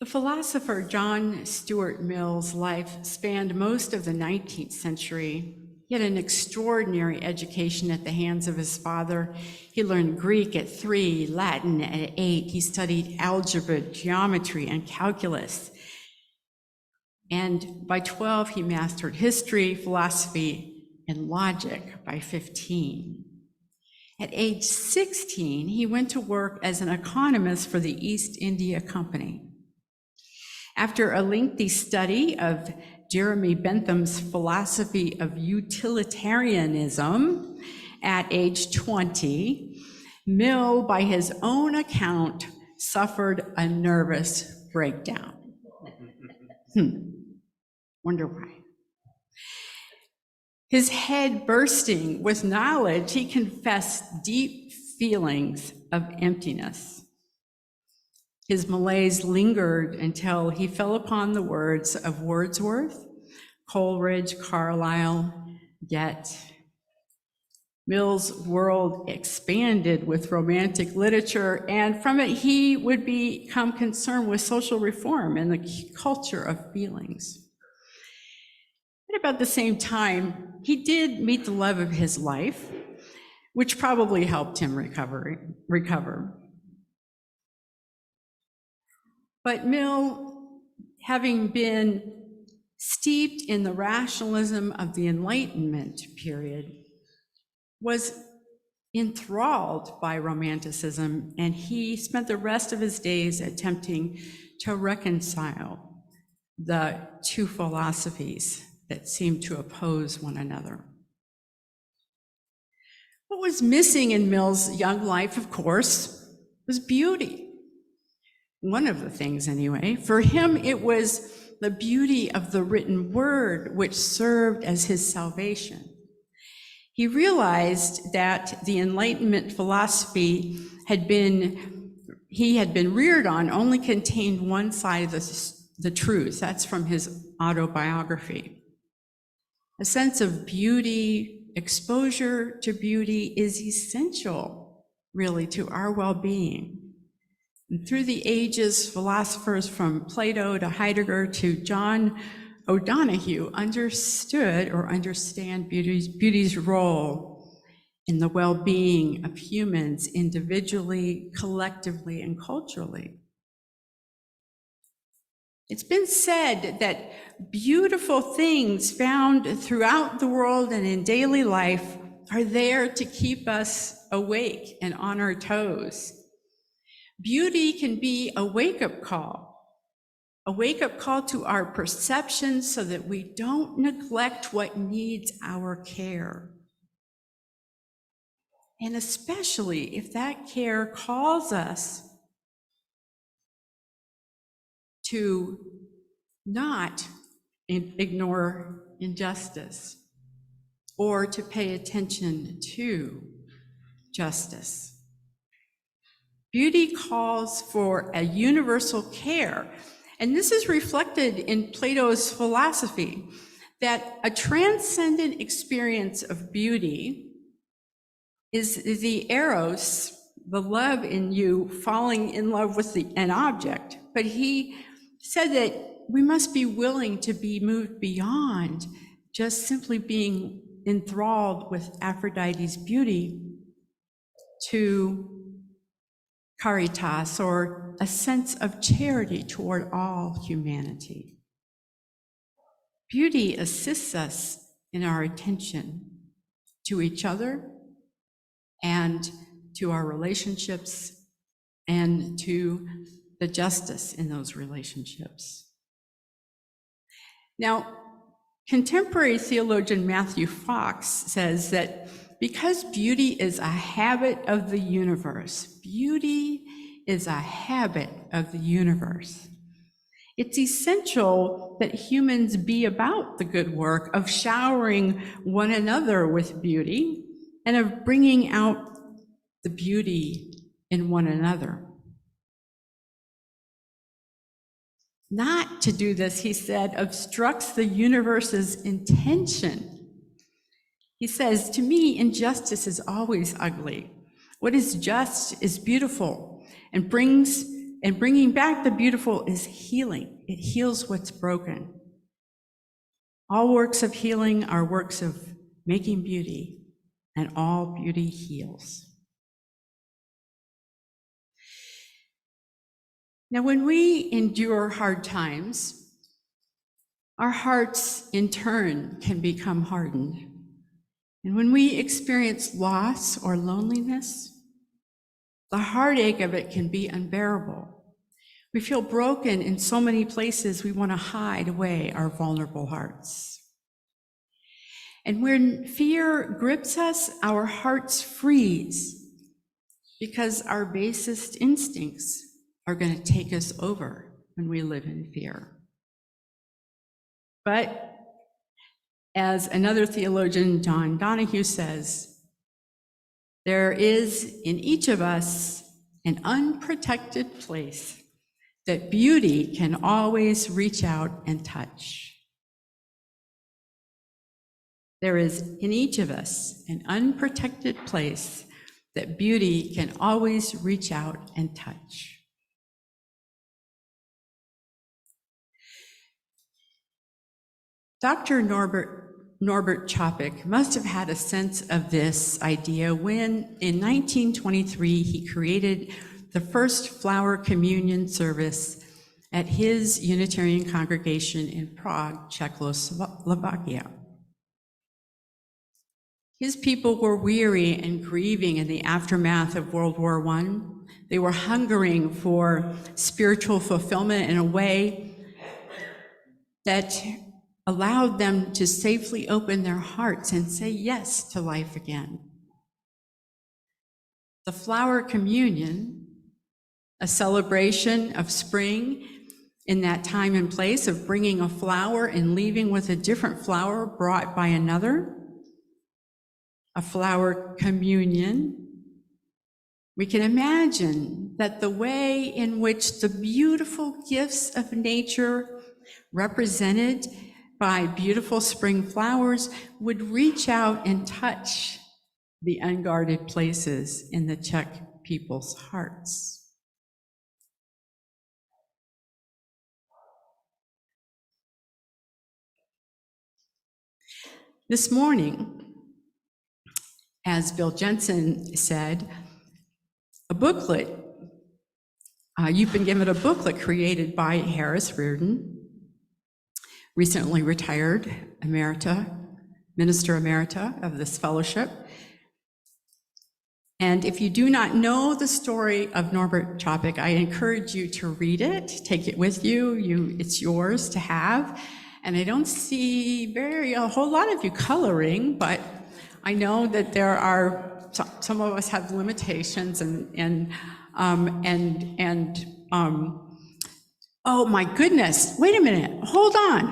The philosopher John Stuart Mill's life spanned most of the 19th century. He had an extraordinary education at the hands of his father. He learned Greek at 3, Latin at 8. He studied algebra, geometry, and calculus. And by 12, he mastered history, philosophy, and logic by 15. At age 16, he went to work as an economist for the East India Company. After a lengthy study of Jeremy Bentham's philosophy of utilitarianism at age 20, Mill, by his own account, suffered a nervous breakdown. Wonder why. His head bursting with knowledge, he confessed deep feelings of emptiness. His malaise lingered until he fell upon the words of Wordsworth, Coleridge, Carlyle, Goethe. Mill's world expanded with romantic literature, and from it he would become concerned with social reform and the culture of feelings. At about the same time, he did meet the love of his life, which probably helped him recover. But Mill, having been steeped in the rationalism of the Enlightenment period, was enthralled by Romanticism, and he spent the rest of his days attempting to reconcile the two philosophies that seemed to oppose one another. What was missing in Mill's young life, of course, was beauty. One of the things, anyway. For him, it was the beauty of the written word which served as his salvation. He realized that the Enlightenment philosophy he had been reared on only contained one side of the truth. That's from his autobiography. A sense of beauty, exposure to beauty is essential, really, to our well-being. And through the ages, philosophers from Plato to Heidegger to John O'Donohue understood or understand beauty's role in the well-being of humans individually, collectively, and culturally. It's been said that beautiful things found throughout the world and in daily life are there to keep us awake and on our toes. Beauty can be a wake-up call to our perceptions so that we don't neglect what needs our care. And especially if that care calls us to not ignore injustice or to pay attention to justice. Beauty calls for a universal care, and this is reflected in Plato's philosophy, that a transcendent experience of beauty is the eros, the love in you falling in love with an object. But he said that we must be willing to be moved beyond just simply being enthralled with Aphrodite's beauty to caritas, or a sense of charity toward all humanity. Beauty assists us in our attention to each other and to our relationships and to the justice in those relationships. Now, contemporary theologian Matthew Fox says that because beauty is a habit of the universe, beauty is a habit of the universe, it's essential that humans be about the good work of showering one another with beauty and of bringing out the beauty in one another. Not to do this, he said, obstructs the universe's intention. He says, to me, injustice is always ugly. What is just is beautiful and brings And bringing back the beautiful is healing. It heals what's broken. All works of healing are works of making beauty, and all beauty heals. Now, when we endure hard times, our hearts in turn can become hardened. And when we experience loss or loneliness, the heartache of it can be unbearable. We feel broken in so many places we want to hide away our vulnerable hearts. And when fear grips us, our hearts freeze because our basest instincts are going to take us over when we live in fear. But as another theologian, John Donahue, says, there is in each of us an unprotected place that beauty can always reach out and touch. There is in each of us an unprotected place that beauty can always reach out and touch. Dr. Norbert Chopik must have had a sense of this idea when, in 1923, he created the first flower communion service at his Unitarian congregation in Prague, Czechoslovakia. His people were weary and grieving in the aftermath of World War I. They were hungering for spiritual fulfillment in a way that allowed them to safely open their hearts and say yes to life again. The flower communion, a celebration of spring in that time and place of bringing a flower and leaving with a different flower brought by another, a flower communion. We can imagine that the way in which the beautiful gifts of nature represented by beautiful spring flowers would reach out and touch the unguarded places in the Czech people's hearts. This morning, as Bill Jensen said, a booklet, you've been given a booklet created by Harris Reardon, recently retired Minister Emerita of this fellowship. And if you do not know the story of Norbert Chopik, I encourage you to read it, take it with you. It's yours to have. And I don't see a whole lot of you coloring, but I know that there are, some of us have limitations oh my goodness, wait a minute, hold up.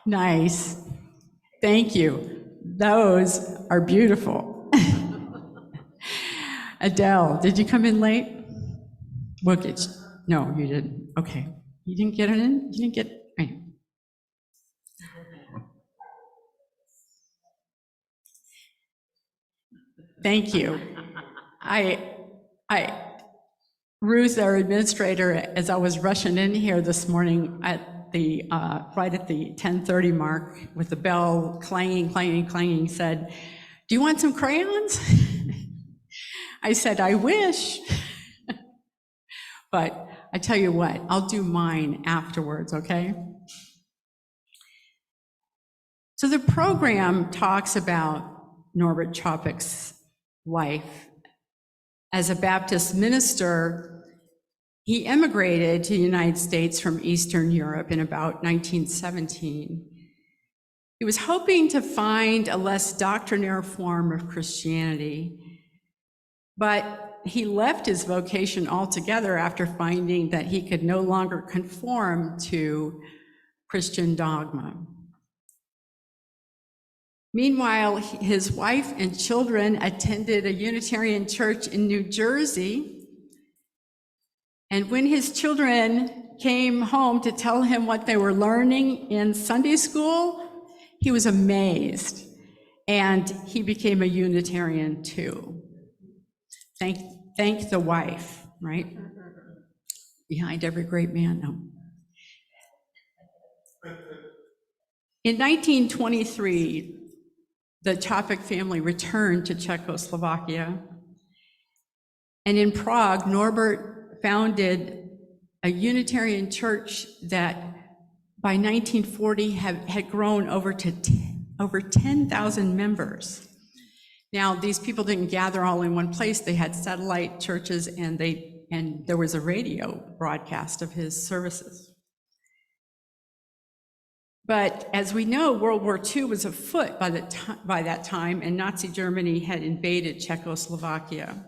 Nice, thank you. Those are beautiful. Adele, did you come in late? No, you didn't. Okay, you didn't get it in? You didn't get, right. Thank you. Ruth, our administrator, as I was rushing in here this morning at the right at the 10:30 mark with the bell clanging, said, "Do you want some crayons?" I said, "I wish." But I tell you what, I'll do mine afterwards, okay? So the program talks about Norbert Chopik's life. As a Baptist minister, he emigrated to the United States from Eastern Europe in about 1917. He was hoping to find a less doctrinaire form of Christianity, but he left his vocation altogether after finding that he could no longer conform to Christian dogma. Meanwhile, his wife and children attended a Unitarian church in New Jersey. And when his children came home to tell him what they were learning in Sunday school, he was amazed. And he became a Unitarian too. Thank the wife, right? Behind every great man. No. In 1923, the Čapek family returned to Czechoslovakia. And in Prague, Norbert founded a Unitarian church that by 1940 had grown over 10,000 members. Now, these people didn't gather all in one place. They had satellite churches, and there was a radio broadcast of his services. But as we know, World War II was afoot by that time, and Nazi Germany had invaded Czechoslovakia.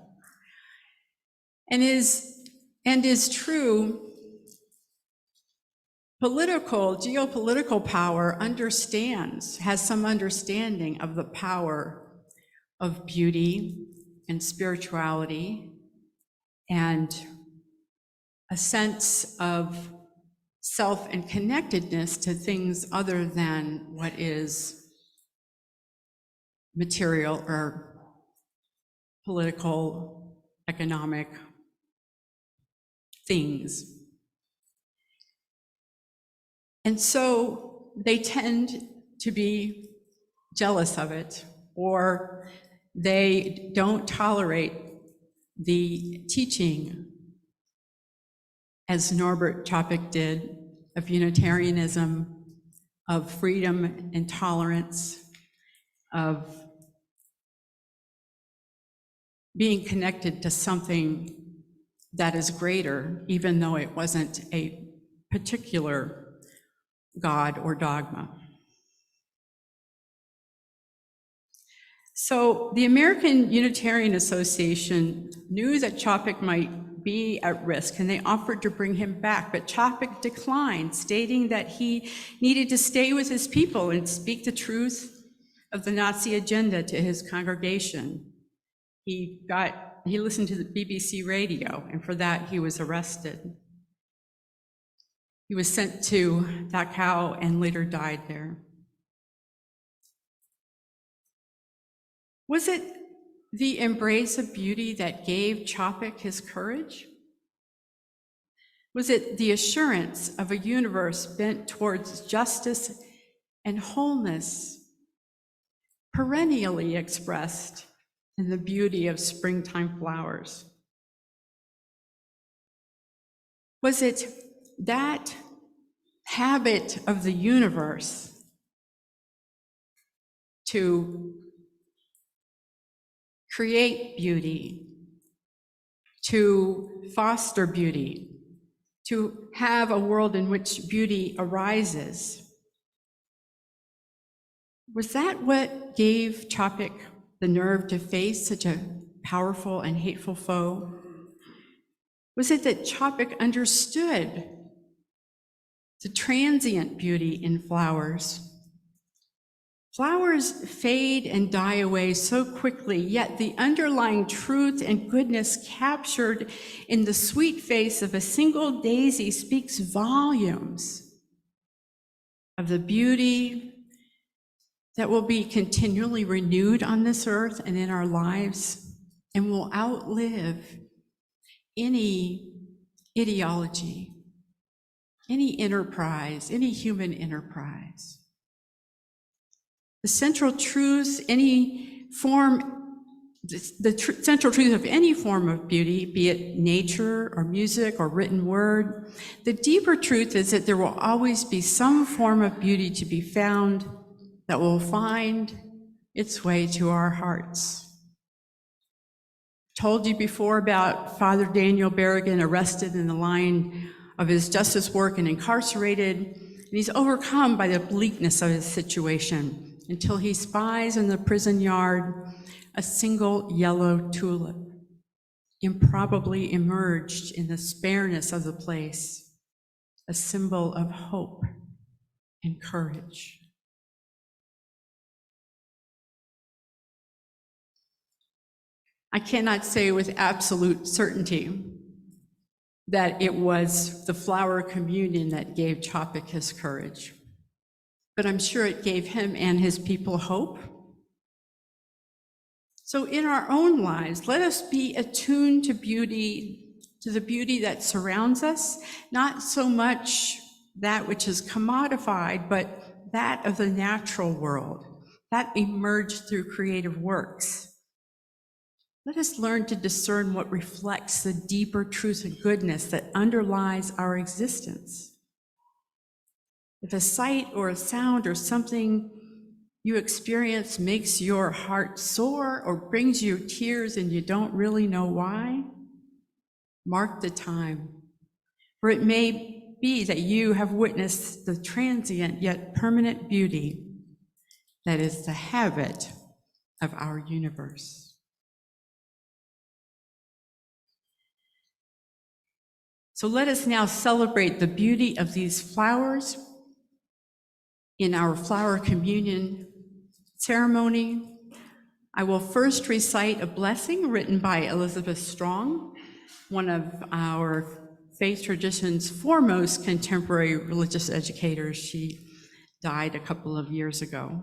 And is true, geopolitical power has some understanding of the power of beauty and spirituality and a sense of self and connectedness to things other than what is material or political, economic things. And so they tend to be jealous of it, or they don't tolerate the teaching, as Norbert Čapek did, of Unitarianism, of freedom and tolerance, of being connected to something that is greater, even though it wasn't a particular God or dogma. So the American Unitarian Association knew that Čapek might be at risk, and they offered to bring him back, but Čapek declined, stating that he needed to stay with his people and speak the truth of the Nazi agenda to his congregation. He listened to the BBC radio, and for that he was arrested. He was sent to Dachau and later died there. Was it the embrace of beauty that gave Čapek his courage? Was it the assurance of a universe bent towards justice and wholeness, perennially expressed in the beauty of springtime flowers? Was it that habit of the universe to create beauty, to foster beauty, to have a world in which beauty arises? Was that what gave Čapek the nerve to face such a powerful and hateful foe? Was it that Čapek understood the transient beauty in flowers? Flowers fade and die away so quickly, yet the underlying truth and goodness captured in the sweet face of a single daisy speaks volumes of the beauty that will be continually renewed on this earth and in our lives, and will outlive any ideology, any enterprise, any human enterprise. The central truth, central truth of any form of beauty, be it nature or music or written word, the deeper truth is that there will always be some form of beauty to be found that will find its way to our hearts. Told you before about Father Daniel Berrigan, arrested in the line of his justice work and incarcerated, and he's overcome by the bleakness of his situation until he spies in the prison yard a single yellow tulip, improbably emerged in the spareness of the place, a symbol of hope and courage. I cannot say with absolute certainty that it was the flower communion that gave Čapek his courage, but I'm sure it gave him and his people hope So in our own lives, let us be attuned to beauty, to the beauty that surrounds us, not so much that which is commodified, but that of the natural world, that emerged through creative works. Let us learn to discern what reflects the deeper truth and goodness that underlies our existence. If a sight or a sound or something you experience makes your heart soar or brings you tears and you don't really know why, mark the time. For it may be that you have witnessed the transient yet permanent beauty that is the habit of our universe. So let us now celebrate the beauty of these flowers in our flower communion ceremony. I will first recite a blessing written by Elizabeth Strong, one of our faith tradition's foremost contemporary religious educators. She died a couple of years ago.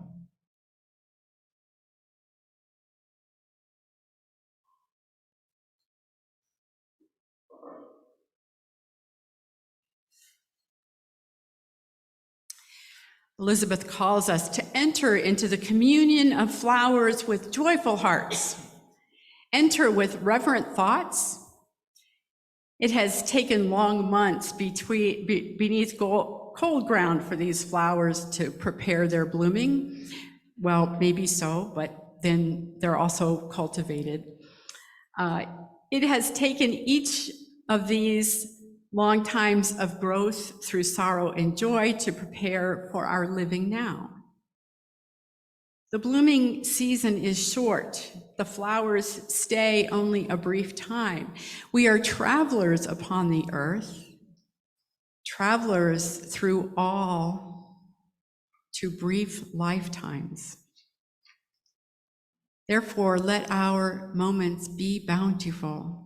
Elizabeth calls us to enter into the communion of flowers with joyful hearts. Enter with reverent thoughts. It has taken long months beneath cold ground for these flowers to prepare their blooming. Well, maybe so, but then they're also cultivated. It has taken each of these long times of growth through sorrow and joy to prepare for our living now. The blooming season is short. The flowers stay only a brief time. We are travelers upon the earth, travelers through all to brief lifetimes. Therefore, let our moments be bountiful.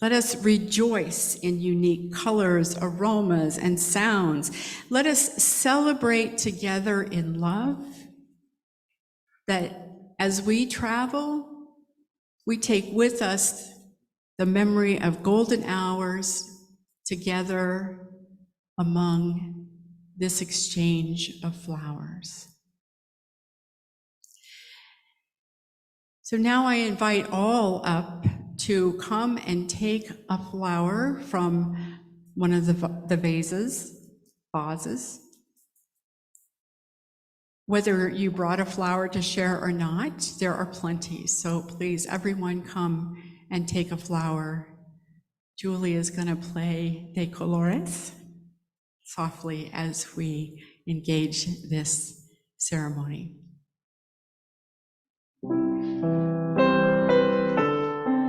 Let us rejoice in unique colors, aromas, and sounds. Let us celebrate together in love that as we travel, we take with us the memory of golden hours together among this exchange of flowers. So now I invite all up to come and take a flower from one of the vases. Whether you brought a flower to share or not, there are plenty. So please, everyone come and take a flower. Julie is going to play De Colores softly as we engage this ceremony.